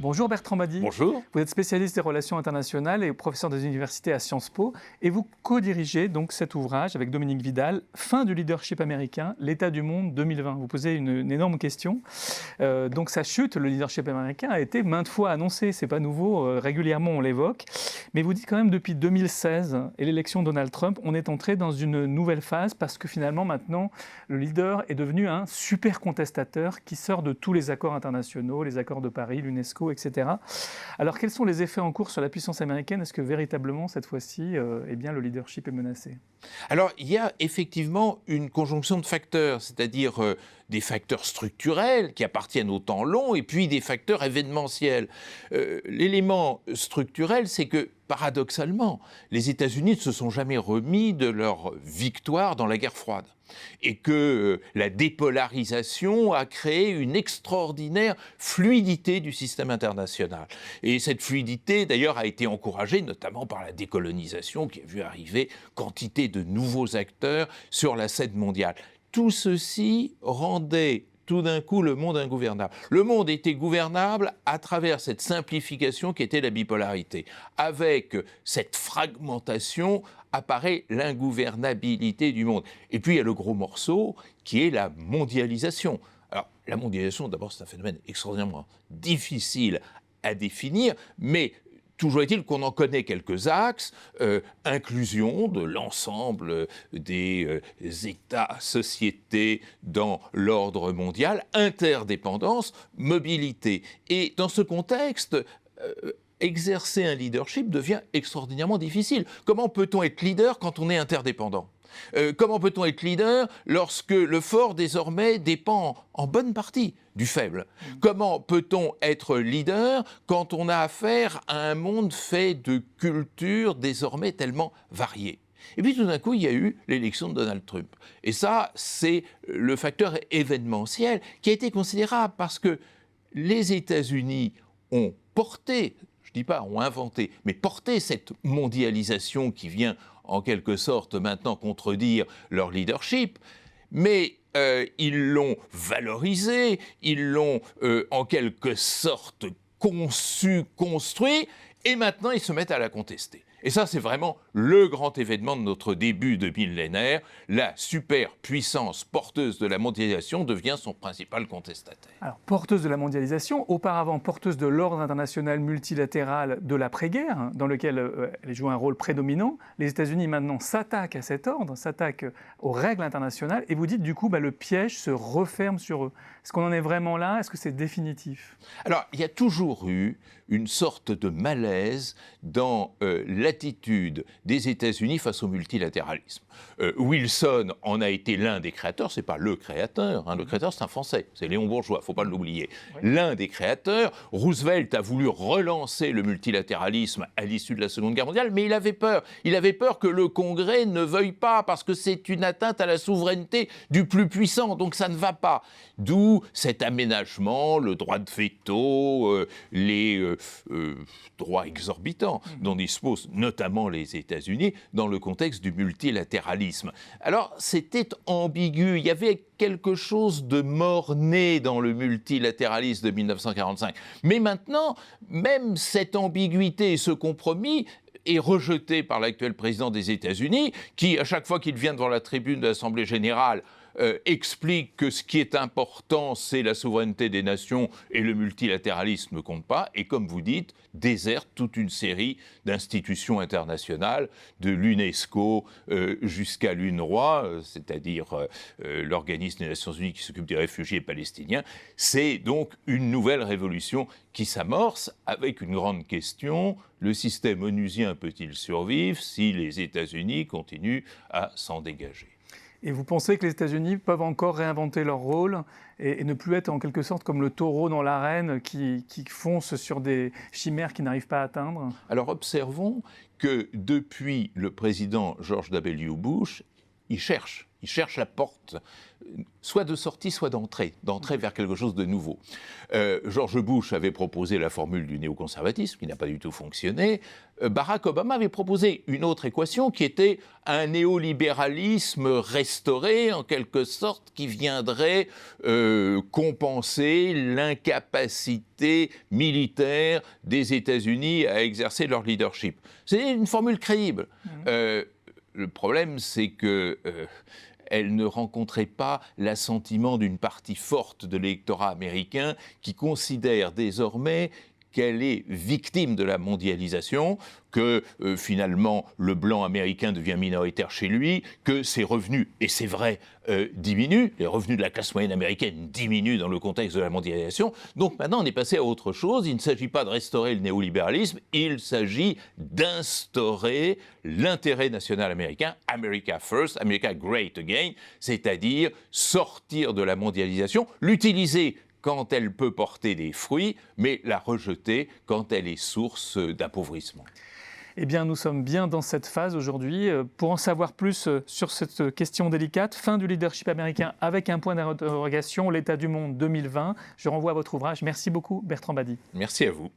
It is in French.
Bonjour Bertrand Badi. Bonjour. Vous êtes spécialiste des relations internationales et professeur des universités à Sciences Po et vous co-dirigez donc cet ouvrage avec Dominique Vidal, Fin du leadership américain, l'état du monde 2020. Vous posez une énorme question. Donc sa chute, le leadership américain a été maintes fois annoncé, c'est pas nouveau, régulièrement on l'évoque. Mais vous dites quand même depuis 2016 et l'élection de Donald Trump, on est entré dans une nouvelle phase parce que finalement maintenant le leader est devenu un super contestateur qui sort de tous les accords internationaux, les accords de Paris, l'UNESCO, etc. Alors, quels sont les effets en cours sur la puissance américaine? Est-ce que véritablement, cette fois-ci, eh bien, le leadership est menacé? Alors, il y a effectivement une conjonction de facteurs, c'est-à-dire des facteurs structurels qui appartiennent au temps long et puis des facteurs événementiels. L'élément structurel, c'est que, paradoxalement, les États-Unis ne se sont jamais remis de leur victoire dans la guerre froide. Et que la dépolarisation a créé une extraordinaire fluidité du système international. Et cette fluidité, d'ailleurs, a été encouragée notamment par la décolonisation qui a vu arriver quantité de nouveaux acteurs sur la scène mondiale. Tout ceci rendait tout d'un coup le monde ingouvernable. Le monde était gouvernable à travers cette simplification qui était la bipolarité. Avec cette fragmentation apparaît l'ingouvernabilité du monde. Et puis il y a le gros morceau qui est la mondialisation. Alors la mondialisation, d'abord, c'est un phénomène extraordinairement difficile à définir, mais toujours est-il qu'on en connaît quelques axes, inclusion de l'ensemble des États, sociétés dans l'ordre mondial, interdépendance, mobilité. Et dans ce contexte, exercer un leadership devient extraordinairement difficile. Comment peut-on être leader quand on est interdépendant ? Comment peut-on être leader lorsque le fort désormais dépend en bonne partie du faible ? Comment peut-on être leader quand on a affaire à un monde fait de cultures désormais tellement variées ? Et puis tout d'un coup, il y a eu l'élection de Donald Trump. Et ça, c'est le facteur événementiel qui a été considérable parce que les États-Unis ont porté, je ne dis pas ont inventé, mais porté cette mondialisation qui vient en quelque sorte maintenant contredire leur leadership, mais ils l'ont valorisé, ils l'ont en quelque sorte conçu, construit, et maintenant ils se mettent à la contester. Et ça, c'est vraiment le grand événement de notre début de millénaire. La superpuissance porteuse de la mondialisation devient son principal contestataire. Alors, porteuse de la mondialisation, auparavant porteuse de l'ordre international multilatéral de l'après-guerre, dans lequel elle joue un rôle prédominant. Les États-Unis, maintenant, s'attaquent à cet ordre, s'attaquent aux règles internationales, et vous dites, du coup, le piège se referme sur eux. Est-ce qu'on en est vraiment là ? Est-ce que c'est définitif ? Alors, il y a toujours eu une sorte de malaise dans l'attitude des États-Unis face au multilatéralisme. Wilson en a été l'un des créateurs, c'est pas le créateur, le créateur c'est un Français, c'est Léon Bourgeois, faut pas l'oublier. Oui. L'un des créateurs, Roosevelt a voulu relancer le multilatéralisme à l'issue de la Seconde Guerre mondiale, mais il avait peur que le Congrès ne veuille pas, parce que c'est une atteinte à la souveraineté du plus puissant, donc ça ne va pas. D'où cet aménagement, le droit de veto, les droits exorbitants dont disposent notamment les États-Unis dans le contexte du multilatéralisme. Alors, c'était ambigu, il y avait quelque chose de mort-né dans le multilatéralisme de 1945. Mais maintenant, même cette ambiguïté et ce compromis est rejeté par l'actuel président des États-Unis, qui, à chaque fois qu'il vient devant la tribune de l'Assemblée générale, explique que ce qui est important, c'est la souveraineté des nations et le multilatéralisme ne compte pas, et comme vous dites, déserte toute une série d'institutions internationales, de l'UNESCO jusqu'à l'UNRWA, c'est-à-dire l'organisme des Nations Unies qui s'occupe des réfugiés palestiniens. C'est donc une nouvelle révolution qui s'amorce avec une grande question: le système onusien peut-il survivre si les États-Unis continuent à s'en dégager ? Et vous pensez que les États-Unis peuvent encore réinventer leur rôle et ne plus être en quelque sorte comme le taureau dans l'arène qui fonce sur des chimères qu'ils n'arrivent pas à atteindre ? Alors observons que depuis le président George W. Bush, il cherche la porte, soit de sortie, soit d'entrée vers quelque chose de nouveau. George Bush avait proposé la formule du néoconservatisme, qui n'a pas du tout fonctionné. Barack Obama avait proposé une autre équation qui était un néolibéralisme restauré, en quelque sorte, qui viendrait compenser l'incapacité militaire des États-Unis à exercer leur leadership. C'est une formule crédible. Le problème, c'est que elle ne rencontrait pas l'assentiment d'une partie forte de l'électorat américain qui considère désormais qu'elle est victime de la mondialisation, que finalement le blanc américain devient minoritaire chez lui, que ses revenus, et c'est vrai, diminuent, les revenus de la classe moyenne américaine diminuent dans le contexte de la mondialisation. Donc maintenant on est passé à autre chose, il ne s'agit pas de restaurer le néolibéralisme, il s'agit d'instaurer l'intérêt national américain, America First, America Great Again, c'est-à-dire sortir de la mondialisation, l'utiliser quand elle peut porter des fruits, mais la rejeter quand elle est source d'appauvrissement. Eh bien, nous sommes bien dans cette phase aujourd'hui. Pour en savoir plus sur cette question délicate, fin du leadership américain avec un point d'interrogation, l'état du monde 2020, je renvoie à votre ouvrage. Merci beaucoup, Bertrand Badi. Merci à vous.